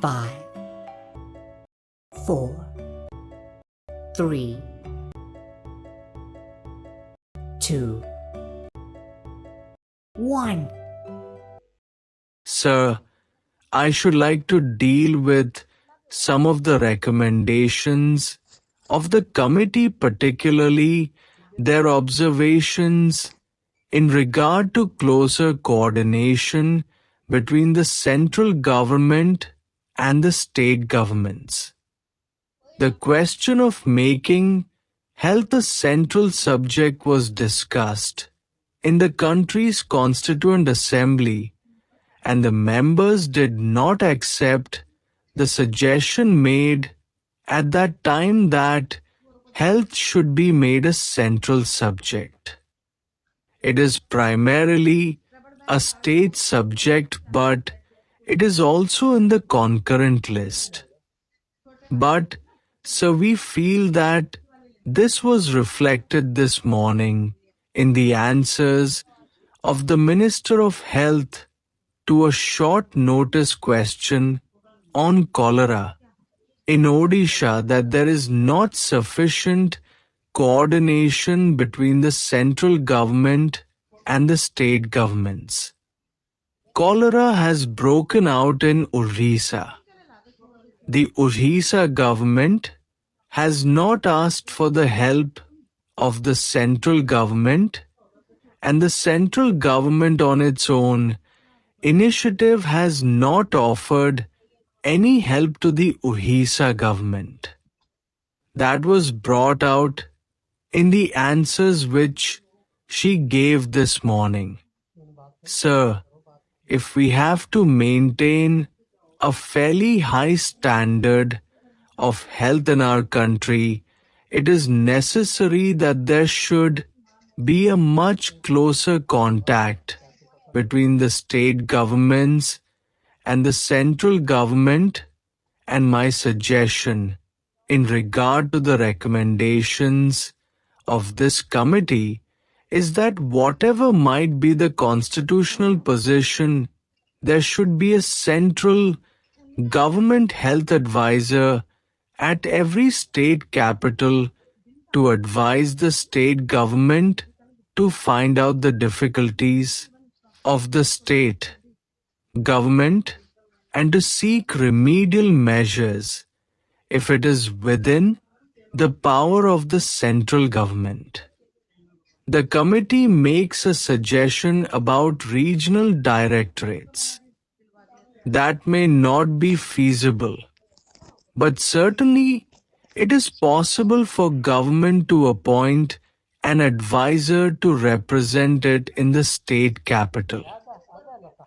5, 4, 3, 2, 1. Sir, I should like to deal with some of the recommendations of the committee, particularly their observations in regard to closer coordination between the central government and the state governments. The question of making health a central subject was discussed in the country's Constituent Assembly, and the members did not accept the suggestion made at that time that health should be made a central subject. It is primarily a state subject, but it is also in the concurrent list. But so we feel that this was reflected this morning in the answers of the Minister of Health to a short notice question on cholera in Odisha, that there is not sufficient coordination between the central government and the state governments. Cholera has broken out in Orissa. The Orissa government has not asked for the help of the central government, and the central government on its own initiative has not offered any help to the Orissa government. That was brought out in the answers which she gave this morning. Sir, if we have to maintain a fairly high standard of health in our country, it is necessary that there should be a much closer contact between the state governments and the central government, and my suggestion in regard to the recommendations of this committee is that whatever might be the constitutional position, there should be a central government health advisor at every state capital to advise the state government to find out the difficulties of the state government and to seek remedial measures if it is within the power of the central government. The committee makes a suggestion about regional directorates. That may not be feasible, but certainly it is possible for government to appoint an advisor to represent it in the state capital.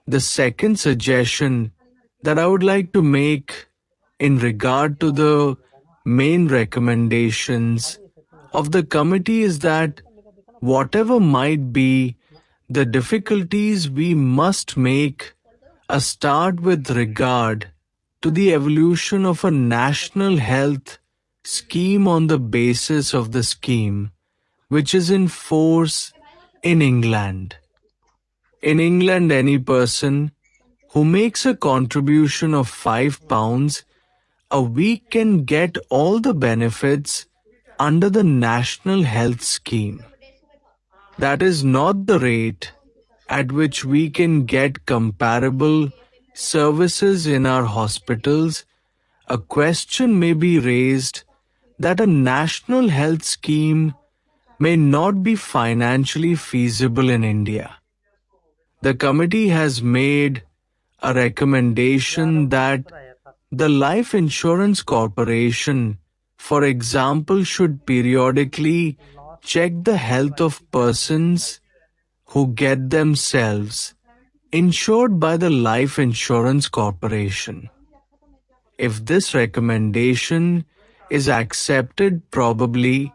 The second suggestion that I would like to make in regard to the main recommendations of the committee is that whatever might be the difficulties, we must make a start with regard to the evolution of a national health scheme on the basis of the scheme which is in force in England. In England, any person who makes a contribution of £5 a week can get all the benefits under the National Health Scheme. That is not the rate at which we can get comparable services in our hospitals. A question may be raised that a national health scheme may not be financially feasible in India. The committee has made a recommendation that the Life Insurance Corporation, for example, should periodically check the health of persons who get themselves insured by the Life Insurance Corporation. If this recommendation is accepted, probably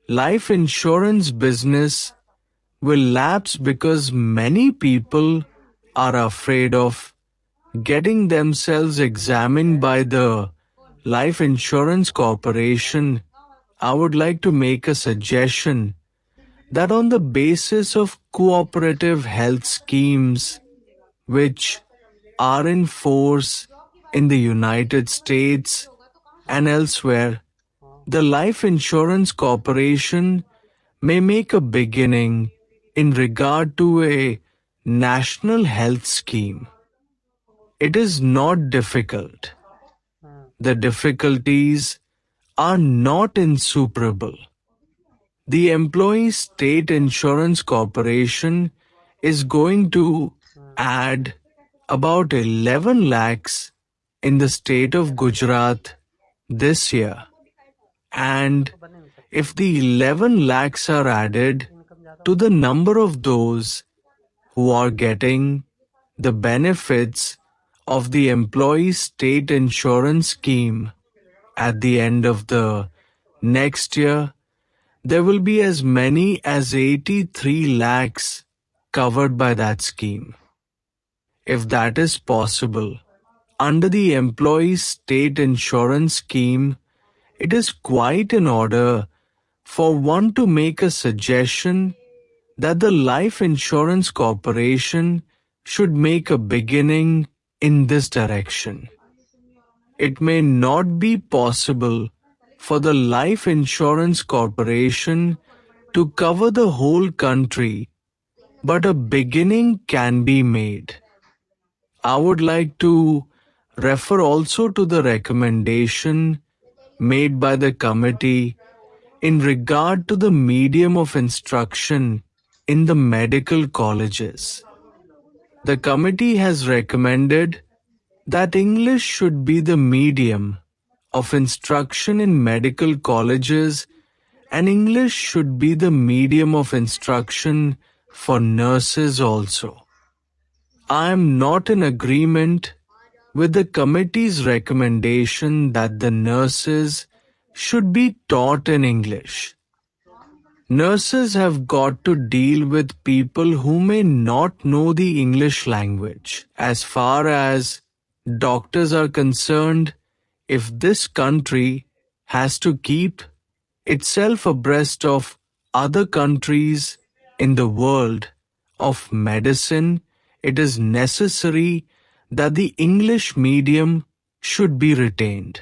life insurance business will lapse because many people are afraid of getting themselves examined by the Life Insurance Corporation. I would like to make a suggestion that on the basis of cooperative health schemes which are in force in the United States and elsewhere, the Life Insurance Corporation may make a beginning in regard to a national health scheme. It is not difficult. The difficulties are not insuperable. The Employee State Insurance Corporation is going to add about 11 lakhs in the state of Gujarat this year. And if the 11 lakhs are added to the number of those who are getting the benefits of the Employee State Insurance Scheme at the end of the next year, there will be as many as 83 lakhs covered by that scheme. If that is possible, under the Employee State Insurance Scheme, it is quite in order for one to make a suggestion that the Life Insurance Corporation should make a beginning in this direction. It may not be possible for the Life Insurance Corporation to cover the whole country, but a beginning can be made. I would like to refer also to the recommendation made by the committee in regard to the medium of instruction in the medical colleges. The committee has recommended that English should be the medium of instruction in medical colleges and English should be the medium of instruction for nurses also. I am not in agreement with the committee's recommendation that the nurses should be taught in English. Nurses have got to deal with people who may not know the English language. As far as doctors are concerned, if this country has to keep itself abreast of other countries in the world of medicine, it is necessary that the English medium should be retained.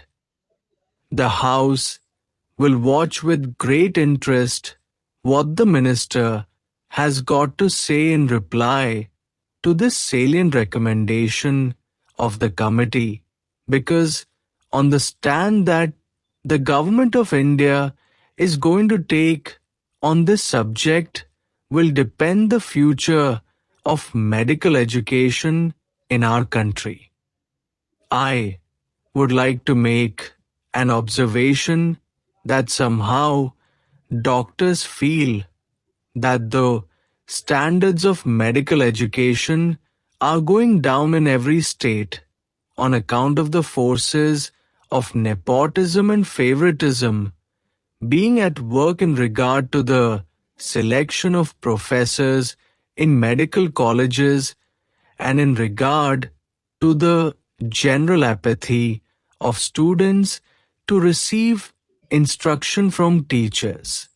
The House will watch with great interest what the Minister has got to say in reply to this salient recommendation of the committee, because on the stand that the Government of India is going to take on this subject will depend the future of medical education in our country. I would like to make an observation that somehow doctors feel that the standards of medical education are going down in every state on account of the forces of nepotism and favoritism being at work in regard to the selection of professors in medical colleges and in regard to the general apathy of students to receive instruction from teachers.